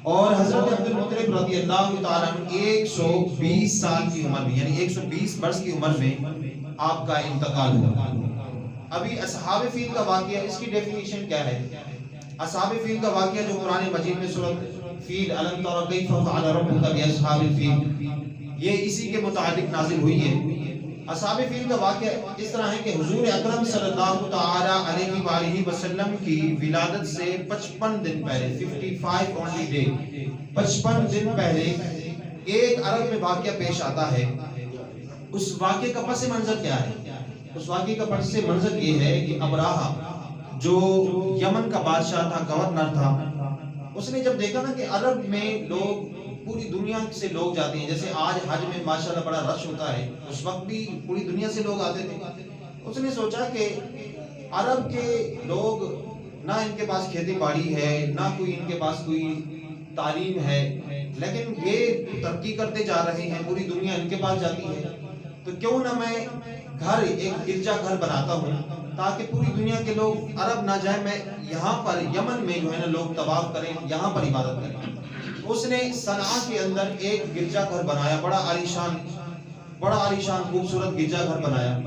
اور حضرت عبد المطلب رضی اللہ تعالیٰ عنہ 120 سال کی عمر میں، یعنی 120 برس کی عمر میں آپ کا انتقال ہوا۔ ابھی اصحاب فیل کا واقعہ، اس کی ڈیفینیشن کیا ہے؟ اصحاب فیل کا واقعہ جو قرآن مجید میں سورۃ فیل الم تر کیف فعل ربک باصحاب الفیل، یہ اسی کے متعلق نازل ہوئی ہے۔ اصحاب فیل کا واقعہ اس طرح ہے کہ حضور اکرم صلی اللہ تعالی علیہ وآلہ وسلم کی ولادت سے 55 دن پہلے 55 اونلی ڈے 55 دن پہلے ایک عرب میں واقعہ پیش آتا ہے۔ اس واقعے کا پس منظر کیا ہے؟ اس واقعے کا پس منظر یہ ہے کہ ابراہا جو یمن کا بادشاہ تھا، گورنر تھا، اس نے جب دیکھا نا کہ عرب میں لوگ پوری دنیا سے لوگ جاتے ہیں، جیسے آج حج میں ماشاءاللہ بڑا رش ہوتا ہے، اس وقت بھی پوری دنیا سے لوگ آتے تھے۔ اس نے سوچا کہ عرب کے لوگ نہ ان کے پاس کھیتی باڑی ہے، نہ کوئی ان کے پاس کوئی تعلیم ہے، لیکن یہ ترقی کرتے جا رہے ہیں، پوری دنیا ان کے پاس جاتی ہے، تو کیوں نہ میں گھر ایک گرجا گھر بناتا ہوں تاکہ پوری دنیا کے لوگ عرب نہ جائیں، میں یہاں پر یمن میں جو ہے نا لوگ طواف کریں، یہاں پر عبادت کریں۔ اس نے صنعاء کے اندر ایک گرجا گھر بنایا، بڑا عالیشان خوبصورت گرجا گھر بنایا۔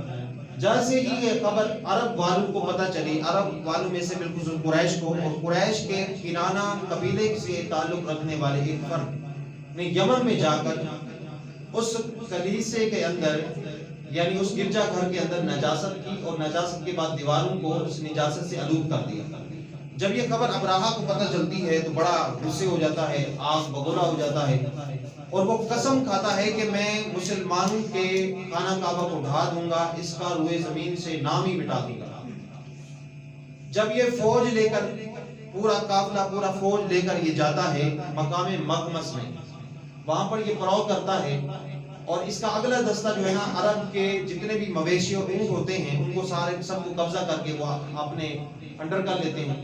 جیسے ہی یہ خبر عرب والوں کو پتہ چلی، عرب والوں میں سے بالخصوص قریش کو، اور قریش کے کنانہ قبیلے سے تعلق رکھنے والے ایک فرد نے یمن میں جا کر اس کلیسے کے اندر، یعنی اس گرجا گھر کے اندر نجاست کی، اور نجاست کے بعد دیواروں کو اس نجاست سے آلود کر دیا۔ جب یہ خبر ابراہا کو پتہ چلتی ہے تو بڑا غصے ہو جاتا ہے، آگ بگولا ہو جاتا ہے، اور وہ قسم کھاتا ہے کہ میں مسلمانوں کے خانہ کعبہ کو ڈھا دوں گا، اس کا روئے زمین سے نام ہی مٹا دوں گا۔ جب یہ فوج لے کر، پورا قافلہ، پورا فوج لے کر یہ جاتا ہے مقام مغمس میں، وہاں پر یہ پڑاؤ کرتا ہے، اور اس کا اگلا دستہ جو ہے نا عرب کے جتنے بھی مویشی اور اونٹ ہوتے ہیں ان کو سارے سب کو قبضہ کر کے وہ اپنے انڈر کر لیتے ہیں۔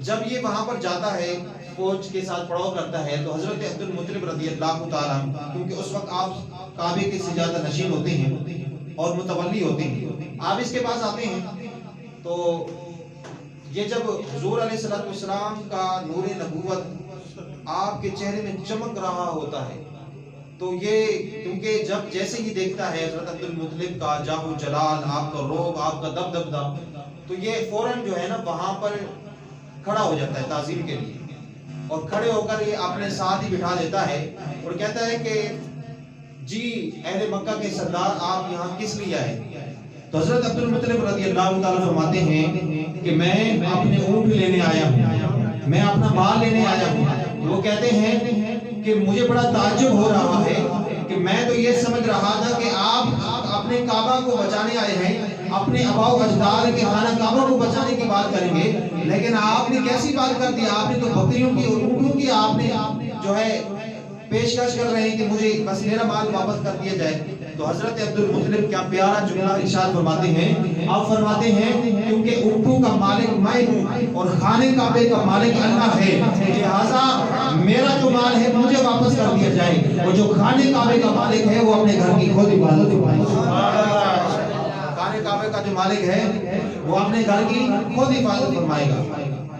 جب یہ وہاں پر جاتا ہے، فوج کے ساتھ پڑاؤ کرتا ہے، تو حضرت عبد المطلب رضی اللہ تعالیٰ عنہ، کیونکہ اس وقت آپ کعبے کے سجادہ نشین ہوتے ہیں اور متولی ہوتے ہیں، آپ اس کے پاس آتے ہیں، تو یہ جب حضور علیہ السلام کا نور نبوت آپ کے چہرے میں چمک رہا ہوتا ہے، تو یہ کیونکہ جب جیسے ہی دیکھتا ہے حضرت عبد المطلب کا جاہ و جلال، آپ کا روب، آپ کا دبدبہ، تو یہ فوراً جو ہے نا وہاں پر کھڑا ہو جاتا ہے تعظیم کے لیے، اور کھڑے ہو کر یہ اپنے ساتھ ہی بٹھا لیتا ہے اور کہتا ہے کہ جی اہل مکہ کے سردار، آپ یہاں کس لیے آئے؟ تو حضرت عبد المطلب رضی اللہ تعالیٰ فرماتے ہیں کہ میں اپنے اونٹ لینے آیا ہوں، میں اپنا مال لینے آیا ہوں۔ وہ کہتے ہیں کہ مجھے بڑا تعجب ہو رہا ہے کہ میں تو یہ سمجھ رہا تھا کہ آپ اپنے کعبہ کو بچانے آئے ہیں، اپنے آباء و اجداد کے خانہ کعبہ کو بچانے کی بات کریں گے، لیکن آپ نے کیسی بات کر دی؟ آپ نے تو بکریوں کی اور اونٹوں کی آپ نے جو ہے پیشکش کر رہے ہیں کہ مجھے بس میرا مال واپس کر دیا جائے۔ تو حضرت عبد المطلب کیا پیارا جملہ ارشاد فرماتے ہیں، آپ فرماتے ہیں کیونکہ اونٹوں کا مالک میں ہوں اور خانہ کعبے کا مالک اللہ ہے، لہذا میرا جو مال ہے مجھے واپس کر دیا جائے، اور جو خانہ کعبے کا مالک ہے وہ اپنے گھر کی خود حفاظت فرمائے۔ خانہ کعبے کا جو مالک ہے وہ اپنے گھر کی خود حفاظت فرمائے گا۔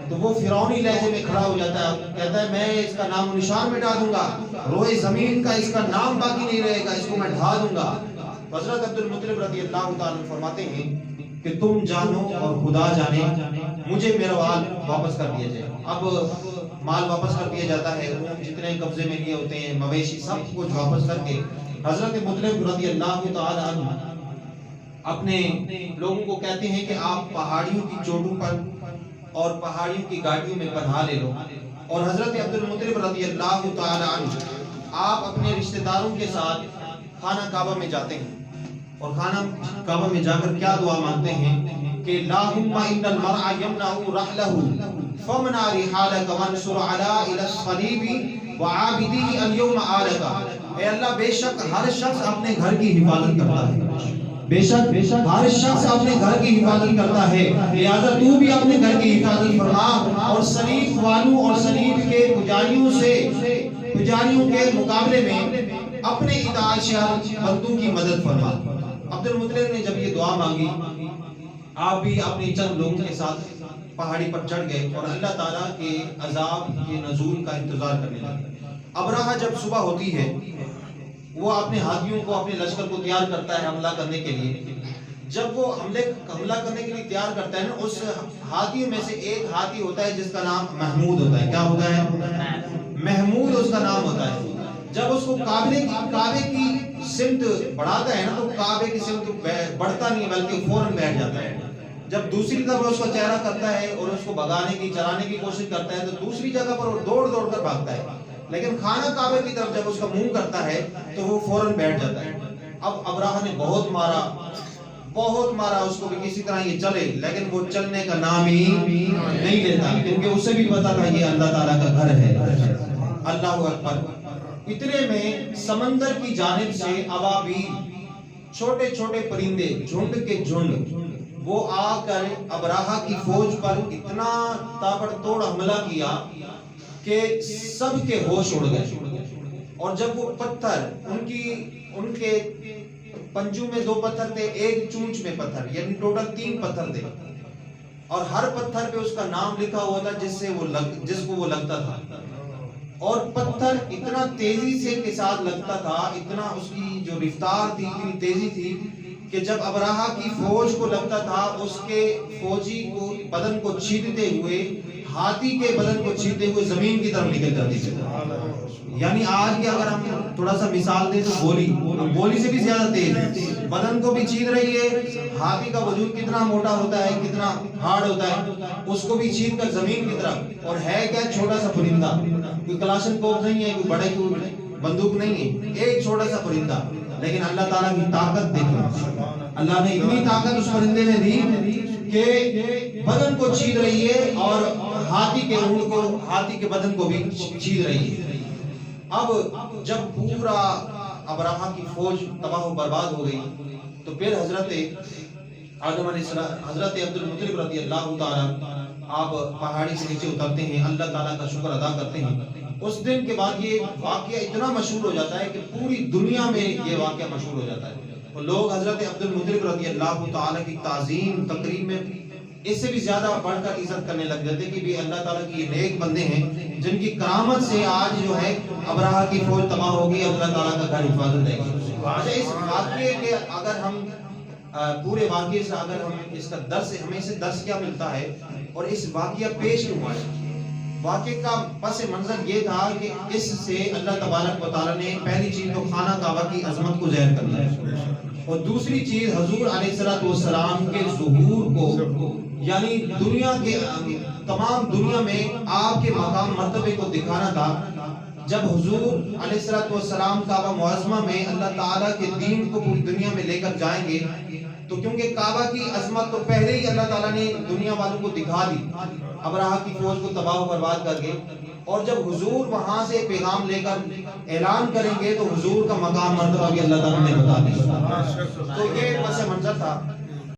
تو وہ فرعونی لہجے میں کھڑا ہو جاتا ہے، کہتا ہے میں اس کا نام و نشان مٹا دوں گا، روئے زمین کا اس کا نام باقی نہیں رہے گا، اس کو میں ڈھا دوں گا۔ حضرت عبد المطلب رضی اللہ تعالیٰ فرماتے ہیں کہ تم جانو اور خدا جانے، مجھے میرا مال واپس کر دیا جائے۔ اب مال واپس کر دیا جاتا ہے، جتنے قبضے میں لیے ہوتے ہیں مویشی سب کچھ واپس کر کے حضرت مطلب رضی اللہ تعالیٰ عنہ اپنے لوگوں کو کہتے ہیں کہ آپ پہاڑیوں کی چوٹوں پر اور پہاڑیوں کی گاڑیوں میں پناہ لے لو، اور حضرت عبد المطلب رضی اللہ تعالی عنہ آپ اپنے رشتہ داروں کے ساتھ خانہ کعبہ میں جاتے ہیں، اور خانہ کعبہ میں جا کر کیا دعا مانگتے ہیں کہ اللہم ان المرء یمنع رحلہ فمنع رحالک وانصر علی الصلیب وعابدیہ اليوم آلک۔ اے اللہ بے شک ہر شخص اپنے گھر کی حفاظت کرتا ہے، بے شک ہر شخص اپنے گھر کی حفاظت کرتا ہے، لہذا تو بھی اپنے گھر کی حفاظت فرما، اور صلیب والوں اور صلیب کے پجاریوں کے مقابلے میں اپنے اطاعت شار بندوں کی مدد فرما۔ عبد المطلب نے جب یہ دعا مانگی، آپ بھی اپنے چند لوگوں کے ساتھ پہاڑی پر چڑھ گئے اور اللہ تعالیٰ کے عذاب کے نزول کا انتظار کرنے لگے۔ ابرہہ جب صبح ہوتی ہے وہ اپنے ہاتھیوں کو، اپنے لشکر کو تیار کرتا ہے حملہ کرنے کے لیے۔ جب وہ حملہ کرنے کے لیے تیار کرتا ہے نا، اس ہاتھیوں میں سے ایک ہاتھی ہوتا ہے جس کا نام محمود ہوتا ہے۔ کیا ہوتا ہے؟ محمود اس کا نام ہوتا ہے۔ جب اس کو کعبے کی سمت بڑھاتا ہے نا تو کعبے کی سمت بڑھتا نہیں بلکہ فوراً بیٹھ جاتا ہے۔ جب دوسری طرف اس کا چہرہ کرتا ہے اور اس کو بھگانے کی، چلانے کی کوشش کرتا ہے تو دوسری جگہ پر وہ دوڑ دوڑ کر بھاگتا ہے، لیکن خانہ کعبے کی طرف جب اس کا منہ کرتا ہے تو وہ فوراً بیٹھ جاتا ہے۔ اب ابرہہ نے بہت مارا اس کو بھی کسی طرح یہ چلے، لیکن وہ چلنے کا نام ہی نہیں لیتا، کیونکہ اسے بھی پتا تھا یہ اللہ تعالیٰ کا گھر ہے۔ اللہ اکبر۔ اتنے میں سمندر کی جانب سے ابابیل، چھوٹے چھوٹے پرندے، جھنڈ کے جھنڈ، وہ آ کر ابرہہ کی فوج پر اتنا تابڑ توڑ حملہ کیا کہ سب کے ہوش اڑ گئے۔ اور جب وہ پتھر، ان کے پنجوں میں 2 پتھر تھے، ایک چونچ میں پتھر، یعنی ٹوٹل 3 پتھر تھے، اور ہر پتھر پہ اس کا نام لکھا ہوا تھا جس کو وہ لگتا تھا، اور پتھر اتنا تیزی سے کے ساتھ لگتا تھا، اتنا اس کی جو رفتار تھی اتنی تیزی تھی کہ جب ابرہہ کی فوج کو لگتا تھا اس کے فوجی کو بدن کو چھیدتے ہوئے، ہاتھی کے بدن کو چھیدتے ہوئے زمین کی طرف نکل جاتی تھی۔ یعنی آج کی اگر ہم تھوڑا سا مثال دیں تو گولی سے بھی زیادہ تیز ہے، بدن کو بھی چھید رہی ہے۔ ہاتھی کا وجود کتنا موٹا ہوتا ہے، کتنا ہارڈ ہوتا ہے، اس کو بھی چھید کر زمین کی طرف، اور ہے کیا چھوٹا سا پرندہ، کوئی کلاشن کوف نہیں ہے، کوئی بڑے کوئی بندوق نہیں ہے، ایک چھوٹا سا پرندہ، لیکن اللہ تعالیٰ کی طاقت دیکھیں، اللہ نے اتنی طاقت اس پرندے میں دی کہ بدن کو چھید رہی ہے اور ہاتھی کے بدن کو بھی چھید رہی ہے۔ اب جب پورا ابرہہ کی فوج تباہ و برباد ہو گئی تو پھر حضرت عبد المطلب رضی اللہ تعالیٰ آپ پہاڑی سے نیچے اترتے ہیں، اللہ تعالیٰ کا شکر ادا کرتے ہیں۔ اس دن کے بعد یہ واقعہ اتنا مشہور ہو جاتا ہے کہ پوری دنیا میں یہ واقعہ مشہور ہو جاتا ہے، اور لوگ حضرت عبد المطلب رضی اللہ تعالیٰ کی تعظیم تقریب میں اس سے بھی زیادہ بڑھ کر عزت کرنے لگ جاتے کہ بھی اللہ تعالیٰ کی یہ نیک بندے ہیں جن کی کرامت سے آج جو ہے ابرہہ کی فوج تباہ ہوگی، اللہ تعالیٰ کا گھر حفاظت ہے۔ اچھا، اس واقعے کے اگر ہم پورے واقعے سے اگر ہم اس کا درس، ہمیں سے درس کیا ملتا ہے اور اس واقعہ پیش کیوں ہوا ہے؟ واقعے کا پس منظر یہ تھا کہ اس سے اللہ تبارک و تعالیٰ نے پہلی چیز تو خانہ کعبہ کی عظمت کو ظاہر کرنا ہے، اور دوسری چیز حضور علیہ السلام کے ظہور کو، یعنی دنیا کے تمام دنیا میں آپ کے مقام مرتبے کو دکھانا تھا۔ جب حضور علیہ السلام کعبہ معظمہ میں اللہ تعالیٰ کے دین کو پوری دنیا میں لے کر جائیں گے تو کیونکہ کعبہ کی عظمت تو پہلے ہی اللہ تعالیٰ نے دنیا والوں کو دکھا دی ابرہہ کی فوج کو تباہ و برباد کر کے، اور جب حضور وہاں سے پیغام لے کر اعلان کریں گے تو حضور کا مقام مرتبہ بھی اللہ تعالیٰ نے بتا دیا۔ تو یہ پس منظر تھا۔